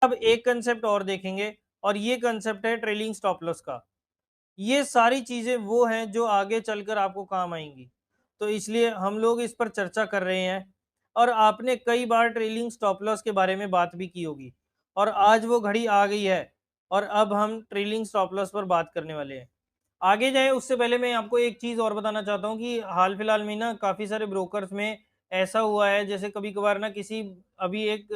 अब एक कंसेप्ट और देखेंगे और ये कंसेप्ट है ट्रेलिंग स्टॉप लॉस का। ये सारी चीज़ें वो हैं जो आगे चलकर आपको काम आएँगी। तो इसलिए हम लोग इस पर चर्चा कर रहे हैं और आपने कई बार ट्रेलिंग स्टॉप लॉस के बारे में बात भी की होगी और आज वो घड़ी आ गई है और अब हम ट्रेलिंग स्टॉप लॉस पर बात करने वाले हैं। आगे जाएँ उससे पहले मैं आपको एक चीज़ और बताना चाहता हूँ कि हाल-फिलहाल में ना काफ़ी सारे ब्रोकर्स में ऐसा हुआ है जैसे कभी-कभार ना किसी अभी एक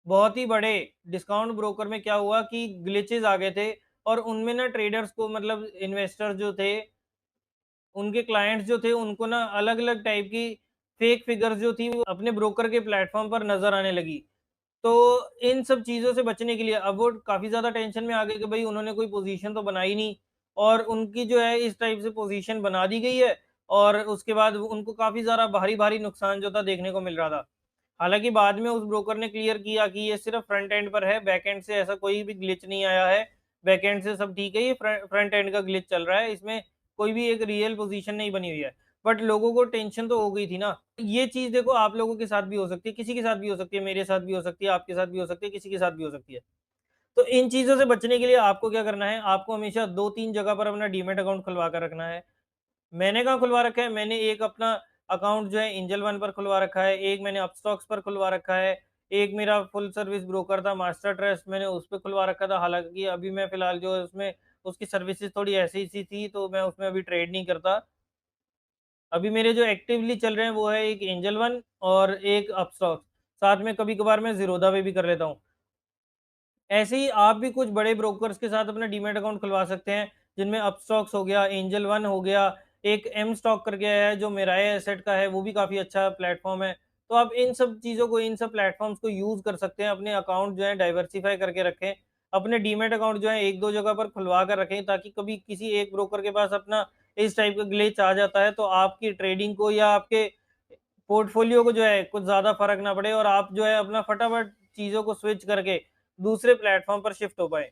बहुत ही बड़े डिस्काउंट ब्रोकर में क्या हुआ कि ग्लिचेस आ गए थे और उनमें ना ट्रेडर्स को मतलब इन्वेस्टर्स जो थे, उनके क्लाइंट्स जो थे, उनको ना अलग-अलग टाइप की फेक फिगर्स जो थी वो अपने ब्रोकर के प्लेटफ़ॉर्म पर नज़र आने लगी। तो इन सब चीज़ों से बचने के लिए अब वो काफ़ी ज़्यादा टेंशन में आ गए कि भई उन्होंने कोई पोज़ीशन तो बनाई नहीं और उनकी जो है इस टाइप से पोज़ीशन बना दी गई है और उसके बाद उनको काफ़ी ज़्यादा भारी-भारी नुकसान जो था देखने को मिल रहा था। हालाँकि बाद में उस ब्रोकर ने क्लियर किया कि ये सिर्फ़ फ्रंट एंड पर है, बैक एंड से ऐसा कोई भी ग्लिच नहीं आया है। बैक एंड से सब ठीक है, ये फ्रंट एंड का ग्लिच चल रहा है, इसमें कोई भी एक रियल पोज़ीशन नहीं बनी हुई है। बट लोगों को टेंशन तो हो गई थी ना। ये चीज़ देखो आप लोगों के साथ भी हो सकती है, किसी के साथ भी हो सकती है, मेरे साथ भी हो सकती है, आपके साथ भी हो सकती है, किसी के साथ भी हो सकती है। तो इन चीज़ों से बचने के लिए आपको क्या करना है, आपको हमेशा 2-3 जगह पर अपना डीमैट अकाउंट खुलवा कर रखना है। मैंने कहाँ खुलवा रखा है, मैंने एक अपना अकाउंट जो है एंजल वन पर खुलवा रखा है, एक मैंने अपस्टॉक्स पर खुलवा रखा है, एक मेरा फुल सर्विस ब्रोकर था मास्टर ट्रस्ट मैंने उस पे खुलवा रखा था। हालाँकि अभी मैं फ़िलहाल जो है उसमें उसकी सर्विसेज़ थोड़ी ऐसी-सी थी तो मैं उसमें अभी ट्रेड नहीं करता। अभी मेरे जो एक्टिवली चल रहे हैं वो है एक एंजल वन और एक अपस्टॉक्स। साथ में कभी-कभार मैं ज़ीरोधा पे भी कर लेता हूँ। ऐसे ही आप भी कुछ बड़े ब्रोकर्स के साथ अपना डीमैट अकाउंट खुलवा सकते हैं, जिनमें अपस्टॉक्स हो गया, एंजल वन हो गया, एक एम स्टॉक करके है जो मेराई एसेट का है, वो भी काफ़ी अच्छा प्लेटफ़ॉर्म है। तो आप इन सब चीज़ों को, इन सब प्लेटफ़ॉर्म्स को यूज़ कर सकते हैं, अपने अकाउंट जो है डाइवर्सिफ़ाई करके रखें। अपने डीमैट अकाउंट जो है 1-2 जगह पर खुलवा कर रखें ताकि कभी किसी एक ब्रोकर के पास अपना इस टाइप का ग्लिच आ जाता है, तो आपकी ट्रेडिंग को या आपके पोर्टफोलियो को जो है कुछ ज़्यादा फ़र्क ना पड़े और आप जो है अपना फटाफट चीज़ों को स्विच करके दूसरे प्लेटफ़ॉर्म पर शिफ्ट हो पाएँ।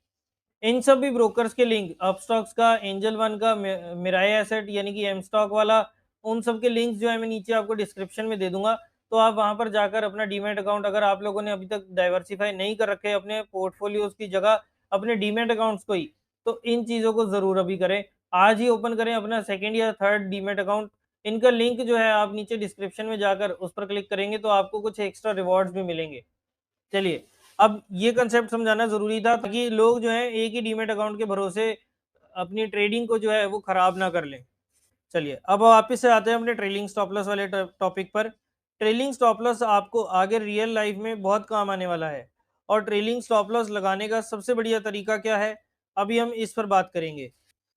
इन सभी ब्रोकर्स के लिंक अपस्टॉक्स का, एंजल वन का, मिराई एसेट यानी कि एम स्टॉक वाला, उन सब के लिंक्स जो है मैं नीचे आपको डिस्क्रिप्शन में दे दूँगा। तो आप वहाँ पर जाकर अपना डीमैट अकाउंट अगर आप लोगों ने अभी तक डाइवर्सिफ़ाई नहीं कर रखे अपने पोर्टफोलियोज़ की जगह अपने डीमैट अकाउंट्स को ही, तो इन चीज़ों को ज़रूर अभी करें। आज ही ओपन करें अपना सेकंड या थर्ड डीमैट अकाउंट। इनका लिंक जो है आप नीचे डिस्क्रिप्शन में जाकर उस पर क्लिक करेंगे तो आपको कुछ एक्स्ट्रा रिवॉर्ड्स भी मिलेंगे। चलिए, अब ये कंसेप्ट समझाना ज़रूरी था ताकि लोग जो हैं एक ही डीमैट अकाउंट के भरोसे अपनी ट्रेडिंग को जो है वो खराब ना कर लें। चलिए, अब वापस से आते हैं अपने ट्रेलिंग स्टॉप लॉस वाले टॉपिक पर। ट्रेलिंग स्टॉप लॉस आपको आगे रियल लाइफ में बहुत काम आने वाला है और ट्रेलिंग स्टॉप लॉस लगाने का सबसे बढ़िया तरीका क्या है, अभी हम इस पर बात करेंगे।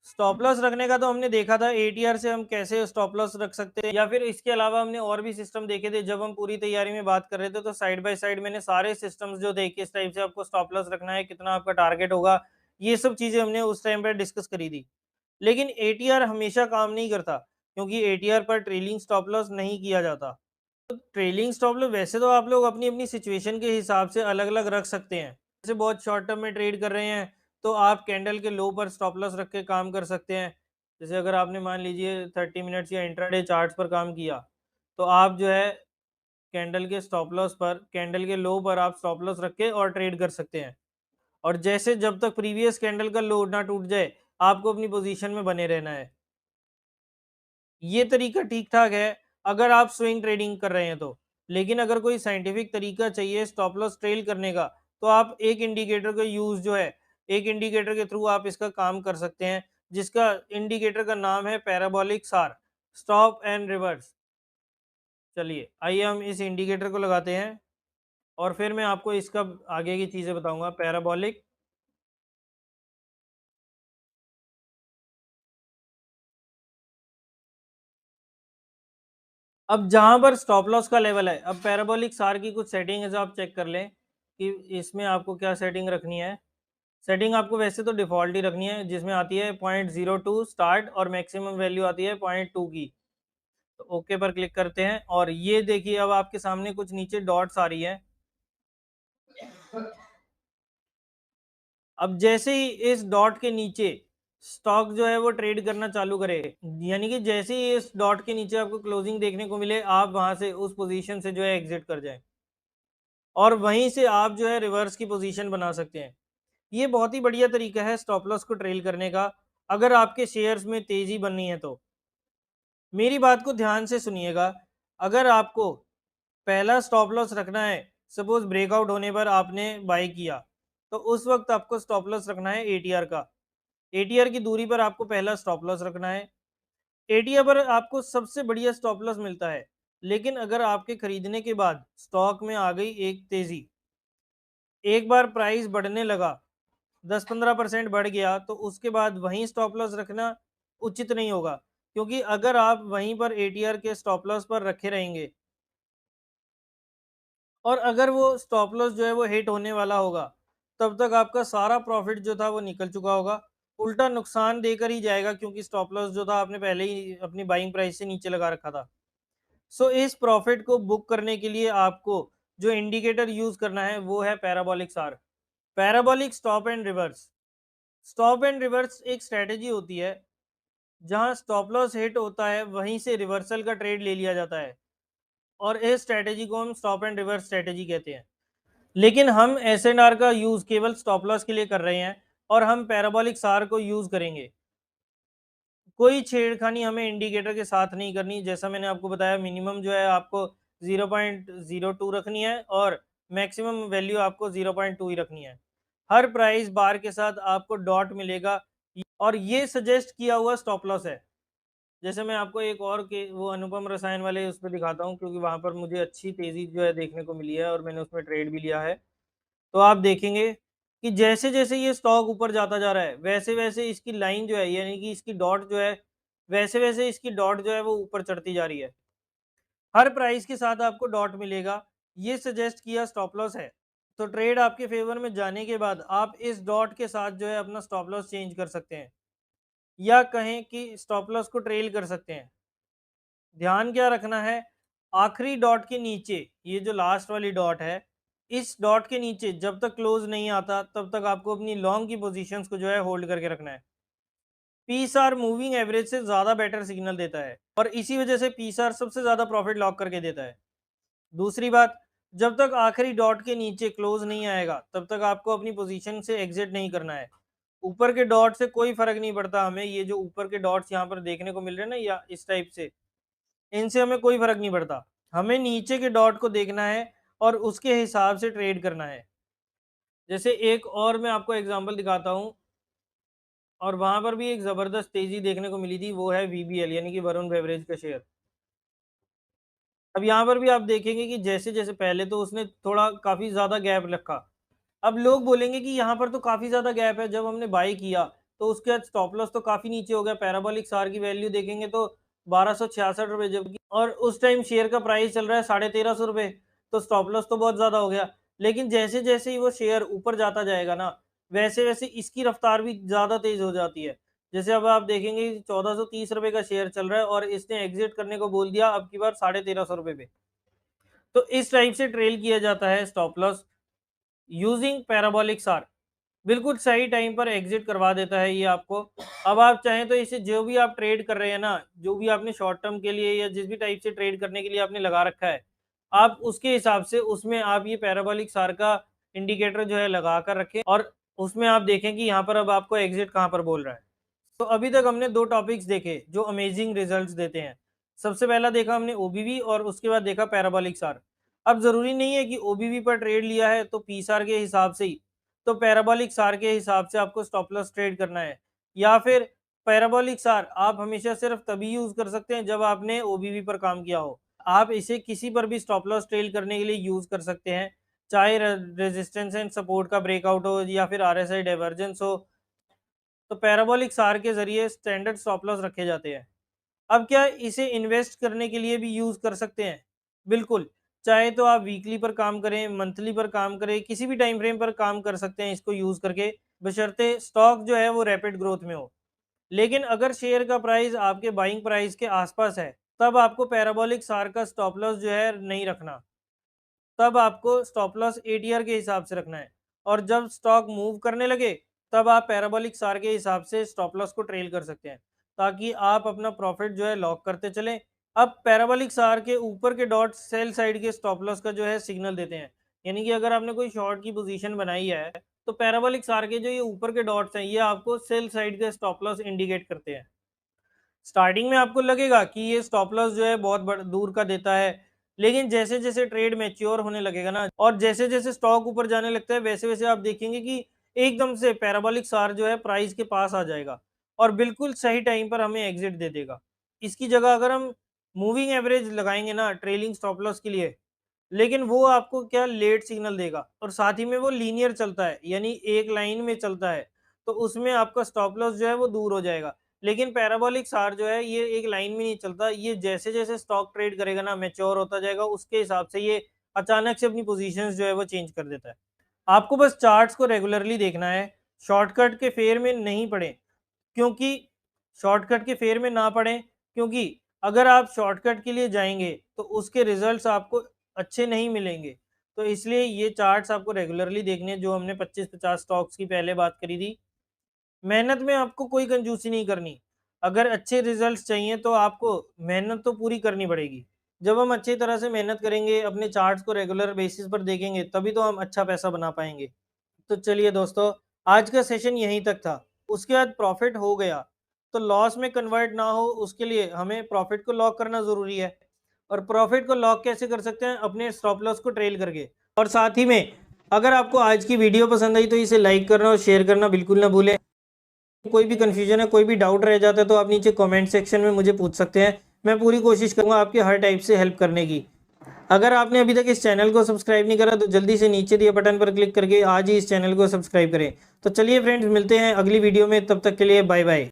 स्टॉप लॉस रखने का तो हमने देखा था एटीआर से हम कैसे स्टॉप लॉस रख सकते हैं या फिर इसके अलावा हमने और भी सिस्टम देखे थे जब हम पूरी तैयारी में बात कर रहे थे तो साइड बाय साइड मैंने सारे सिस्टम्स जो थे किस टाइप से आपको स्टॉप लॉस रखना है, कितना आपका टारगेट होगा, ये सब चीज़ें हमने उस टाइम पे डिस्कस करी थी। लेकिन एटीआर हमेशा काम नहीं करता क्योंकि एटीआर पर ट्रेलिंग स्टॉप लॉस नहीं किया जाता। तो ट्रेलिंग स्टॉप लॉस वैसे तो आप लोग अपनी-अपनी सिचुएशन के हिसाब से अलग-अलग रख सकते हैं। जैसे बहुत शॉर्ट टर्म में ट्रेड कर रहे हैं, तो आप कैंडल के लो पर स्टॉप लॉस रख के काम कर सकते हैं। जैसे अगर आपने मान लीजिए 30 मिनट्स या इंट्राडे चार्ट्स पर काम किया, तो आप जो है कैंडल के स्टॉप लॉस पर कैंडल के लो पर आप स्टॉप लॉस रख के और ट्रेड कर सकते हैं। और जैसे जब तक प्रीवियस कैंडल का लो ना टूट जाए, आपको अपनी पोज़ीशन में बने रहना है। ये तरीका ठीक-ठाक है, अगर आप स्विंग ट्रेडिंग कर रहे हैं तो। लेकिन अगर कोई साइंटिफिक तरीका चाहिए स्टॉप लॉस ट्रेल करने का, तो आप एक इंडिकेटर का यूज़ जो है, एक इंडिकेटर के थ्रू आप इसका काम कर सकते हैं, जिसका इंडिकेटर का नाम है पैराबोलिक सार, स्टॉप एंड रिवर्स। चलिए, आइए हम इस इंडिकेटर को लगाते हैं और फिर मैं आपको इसका आगे की चीज़ें बताऊँगा। पैराबोलिक, अब जहाँ पर स्टॉप लॉस का लेवल है, अब पैराबोलिक सार की कुछ सेटिंग्स आप चेक कर लें कि इसमें आपको क्या सेटिंग रखनी है। सेटिंग आपको वैसे तो डिफ़ॉल्ट ही रखनी है, जिसमें आती है 0.02 स्टार्ट और मैक्सिमम वैल्यू आती है 0.2 की। तो ओके पर क्लिक करते हैं और ये देखिए अब आपके सामने कुछ नीचे डॉट्स आ रही है। अब जैसे ही इस डॉट के नीचे स्टॉक जो है वो ट्रेड करना चालू करे, यानी कि जैसे ही इस डॉट के नीचे आपको क्लोजिंग देखने को मिले, आप वहाँ से उस पोज़ीशन से जो है एग्ज़िट कर जाएँ। और वहीं से आप जो है रिवर्स की पोजीशन बना सकते हैं। ये बहुत ही बढ़िया तरीका है स्टॉप लॉस को ट्रेल करने का, अगर आपके शेयर्स में तेजी बननी है तो। मेरी बात को ध्यान से सुनिएगा, अगर आपको पहला स्टॉप लॉस रखना है, सपोज ब्रेकआउट होने पर आपने बाय किया, तो उस वक्त आपको स्टॉप लॉस रखना है एटीआर का। एटीआर की दूरी पर आपको पहला स्टॉप लॉस रखना है। एटीआर पर आपको सबसे बढ़िया स्टॉप लॉस मिलता है। लेकिन अगर आपके खरीदने के बाद स्टॉक में आ गई एक तेजी, एक बार प्राइस बढ़ने लगा, 10-15% बढ़ गया, तो उसके बाद वहीं स्टॉप लॉस रखना उचित नहीं होगा, क्योंकि अगर आप वहीं पर एटीआर के स्टॉप लॉस पर रखे रहेंगे और अगर वो स्टॉप लॉस जो है वो हिट होने वाला होगा, तब तक आपका सारा प्रॉफिट जो था वो निकल चुका होगा। उल्टा नुकसान देकर ही जाएगा, क्योंकि स्टॉप लॉस जो था आपने पहले ही अपनी बाइंग प्राइस से नीचे लगा रखा था। सो इस प्रॉफिट को बुक करने के लिए आपको जो इंडिकेटर यूज करना है वो है पैराबोलिक सार। Parabolic stop and reverse. Stop and reverse एक स्ट्रेटेजी होती है, जहां स्टॉप लॉस हिट होता है वहीं से रिवर्सल का ट्रेड ले लिया जाता है, और इस स्ट्रेटेजी को हम स्टॉप एंड रिवर्स स्ट्रेटेजी कहते हैं। लेकिन हम एसएनआर का यूज केवल स्टॉप लॉस के लिए कर रहे हैं, और हम पैराबोलिक सार को यूज करेंगे। कोई छेड़खानी हमें इंडिकेटर के साथ नहीं करनी। जैसा मैंने आपको बताया, मिनिमम जो है आपको 0.02 रखनी है और मैक्सिमम वैल्यू आपको 0.2 ही रखनी है। हर प्राइस बार के साथ आपको डॉट मिलेगा, और ये सजेस्ट किया हुआ स्टॉप लॉस है। जैसे मैं आपको एक और के वो अनुपम रसायन वाले उस पर दिखाता हूँ, क्योंकि वहां पर मुझे अच्छी तेजी जो है देखने को मिली है और मैंने उसमें ट्रेड भी लिया है। तो आप देखेंगे कि जैसे जैसे ये स्टॉक ऊपर जाता जा रहा है, वैसे वैसे इसकी लाइन जो है, यानी कि इसकी डॉट जो है, वैसे वैसे इसकी डॉट जो है वो ऊपर चढ़ती जा रही है। हर प्राइस के साथ आपको डॉट मिलेगा, ये सजेस्ट किया स्टॉप लॉस है। तो ट्रेड आपके फेवर में जाने के बाद आप इस डॉट के साथ जो है अपना स्टॉप लॉस चेंज कर सकते हैं, या कहें कि स्टॉप लॉस को ट्रेल कर सकते हैं। ध्यान क्या रखना है, आखिरी डॉट के नीचे, ये जो लास्ट वाली डॉट है, इस डॉट के नीचे जब तक क्लोज नहीं आता तब तक आपको अपनी लॉन्ग की पोजीशंस को जो है होल्ड करके रखना है। पीएसआर मूविंग एवरेज से ज्यादा बेटर सिग्नल देता है, और इसी वजह से पीएसआर सबसे ज्यादा प्रॉफिट लॉक करके देता है। दूसरी बात, जब तक आखिरी डॉट के नीचे क्लोज नहीं आएगा तब तक आपको अपनी पोजीशन से एग्जिट नहीं करना है। ऊपर के डॉट से कोई फर्क नहीं पड़ता हमें, ये जो ऊपर के डॉट्स यहाँ पर देखने को मिल रहे हैं ना, या इस टाइप से, इनसे हमें कोई फर्क नहीं पड़ता। हमें नीचे के डॉट को देखना है और उसके हिसाब से ट्रेड करना है। जैसे एक और मैं आपको एग्जांपल दिखाता हूँ, और वहां पर भी एक जबरदस्त तेजी देखने को मिली थी, वो है वीबीएल यानी कि वरुण बेवरेज का शेयर। अब यहाँ पर भी आप देखेंगे कि जैसे जैसे पहले तो उसने थोड़ा काफी ज्यादा गैप रखा। अब लोग बोलेंगे कि यहाँ पर तो काफी ज्यादा गैप है, जब हमने बाई किया तो उसके बाद स्टॉप लॉस तो काफी नीचे हो गया। पैराबोलिक सार की वैल्यू देखेंगे तो 1266 रुपए, जबकि और उस टाइम शेयर का प्राइस चल रहा है 1350 रुपए, तो स्टॉप लॉस तो बहुत ज्यादा हो गया। लेकिन जैसे जैसे ही वो शेयर ऊपर जाता जाएगा ना, वैसे वैसे इसकी रफ्तार भी ज्यादा तेज हो जाती है। जैसे अब आप देखेंगे 1430 रुपए का शेयर चल रहा है और इसने एग्जिट करने को बोल दिया अब की बार 1350 रुपए पे। तो इस टाइप से ट्रेल किया जाता है स्टॉप लॉस यूजिंग पैराबोलिक सार। बिल्कुल सही टाइम पर एग्जिट करवा देता है ये आपको। अब आप चाहें तो इसे जो भी आप ट्रेड कर रहे हैं ना, जो भी आपने शॉर्ट टर्म के लिए या जिस भी टाइप से ट्रेड करने के लिए आपने लगा रखा है, आप उसके हिसाब से उसमें आप ये पैराबोलिक सार का इंडिकेटर जो है लगा कर रखें, और उसमें आप देखें कि यहाँ पर अब आपको एग्जिट कहाँ पर बोल रहा है। तो अभी तक हमने दो टॉपिक्स देखे जो अमेजिंग रिजल्ट्स देते हैं। सबसे पहला देखा हमने ओबीवी, और उसके बाद देखा पैराबोलिक सार। अब जरूरी नहीं है कि ओबीवी पर ट्रेड लिया है तो पीसार के हिसाब से ही, तो पैराबोलिक सार के हिसाब से आपको स्टॉप लॉस ट्रेड करना है, या फिर पैराबोलिक सार आप हमेशा सिर्फ तभी यूज कर सकते हैं जब आपने ओबीवी पर काम किया हो। आप इसे किसी पर भी स्टॉप लॉस ट्रेड करने के लिए यूज कर सकते हैं, चाहे रेजिस्टेंस एंड सपोर्ट का ब्रेकआउट हो या फिर आरएसआई डाइवर्जेंस हो। तो पैराबोलिक सार के जरिए स्टैंडर्ड स्टॉप लॉस रखे जाते हैं। अब क्या इसे इन्वेस्ट करने के लिए भी यूज कर सकते हैं? बिल्कुल। चाहे तो आप वीकली पर काम करें, मंथली पर काम करें, किसी भी टाइम फ्रेम पर काम कर सकते हैं इसको यूज करके, बशर्ते स्टॉक जो है वो रैपिड ग्रोथ में हो। लेकिन अगर शेयर का प्राइस आपके बाइंग प्राइस के आसपास है, तब आपको पैराबोलिक सार का स्टॉप लॉस जो है नहीं रखना। तब आपको स्टॉप लॉस एटीआर के हिसाब से रखना है, और जब स्टॉक मूव करने लगे तब आप पैराबोलिक सार के हिसाब से स्टॉप लॉस को ट्रेल कर सकते हैं, ताकि आप अपना प्रॉफिट जो है लॉक करते चलें। अब पैराबोलिक सार के ऊपर के डॉट सेल साइड के स्टॉप लॉस का जो है सिग्नल देते हैं, यानी कि अगर आपने कोई शॉर्ट की पोजीशन बनाई है तो पैराबोलिक सार के जो ये ऊपर के डॉट्स हैं ये आपको सेल साइड के स्टॉप लॉस इंडिकेट करते हैं। स्टार्टिंग में आपको लगेगा कि ये स्टॉप लॉस जो है बहुत दूर का देता है, लेकिन जैसे जैसे ट्रेड मैच्योर होने लगेगा ना और जैसे जैसे स्टॉक ऊपर जाने लगता है वैसे वैसे आप देखेंगे कि एकदम से पैराबोलिक सार जो है प्राइस के पास आ जाएगा और बिल्कुल सही टाइम पर हमें एग्जिट दे देगा। इसकी जगह अगर हम मूविंग एवरेज लगाएंगे ना ट्रेलिंग स्टॉप लॉस के लिए, लेकिन वो आपको क्या लेट सिग्नल देगा और साथ ही में वो लीनियर चलता है यानी एक लाइन में चलता है, तो उसमें आपका स्टॉप लॉस जो है वो दूर हो जाएगा। लेकिन पैराबोलिक सार जो है ये एक लाइन में नहीं चलता, ये जैसे जैसे स्टॉक ट्रेड करेगा ना मैच्योर होता जाएगा उसके हिसाब से ये अचानक से अपनी पोजीशंस जो है वो चेंज कर देता है। आपको बस चार्ट्स को रेगुलरली देखना है, शॉर्टकट के फेर में नहीं पड़े, क्योंकि शॉर्टकट के फेर में ना पड़े, क्योंकि अगर आप शॉर्टकट के लिए जाएंगे तो उसके रिजल्ट्स आपको अच्छे नहीं मिलेंगे। तो इसलिए ये चार्ट्स आपको रेगुलरली देखने हैं, जो हमने 25-50 स्टॉक्स की पहले बात करी थी। मेहनत में आपको कोई कंजूसी नहीं करनी। अगर अच्छे रिजल्ट्स चाहिए तो आपको मेहनत तो पूरी करनी पड़ेगी। जब हम अच्छी तरह से मेहनत करेंगे, अपने चार्ट्स को रेगुलर बेसिस पर देखेंगे, तभी तो हम अच्छा पैसा बना पाएंगे। तो चलिए दोस्तों, आज का सेशन यहीं तक था। उसके बाद प्रॉफिट हो गया तो लॉस में कन्वर्ट ना हो उसके लिए हमें प्रॉफिट को लॉक करना ज़रूरी है। और प्रॉफिट को लॉक कैसे कर सकते हैं? अपने स्टॉप लॉस को ट्रेल करके। और साथ ही में अगर आपको आज की वीडियो पसंद आई तो इसे लाइक करना और शेयर करना बिल्कुल ना भूलें। कोई भी कन्फ्यूजन है, कोई भी डाउट रह जाता है तो आप नीचे कमेंट सेक्शन में मुझे पूछ सकते हैं। मैं पूरी कोशिश करूंगा आपकी हर टाइप से हेल्प करने की। अगर आपने अभी तक इस चैनल को सब्सक्राइब नहीं करा तो जल्दी से नीचे दिए बटन पर क्लिक करके आज ही इस चैनल को सब्सक्राइब करें। तो चलिए फ्रेंड्स, मिलते हैं अगली वीडियो में, तब तक के लिए बाय बाय।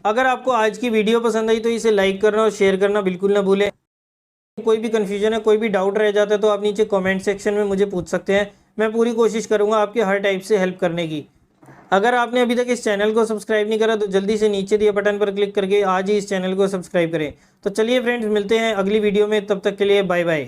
अगर आपको आज की वीडियो पसंद आई तो इसे लाइक करना और शेयर करना बिल्कुल ना भूलें। कोई भी कन्फ्यूजन है, कोई भी डाउट रह जाता है तो आप नीचे कमेंट सेक्शन में मुझे पूछ सकते हैं। मैं पूरी कोशिश करूँगा आपके हर टाइप से हेल्प करने की। अगर आपने अभी तक इस चैनल को सब्सक्राइब नहीं करा तो जल्दी से नीचे दिए बटन पर क्लिक करके आज ही इस चैनल को सब्सक्राइब करें। तो चलिए फ्रेंड्स, मिलते हैं अगली वीडियो में, तब तक के लिए बाय बाय।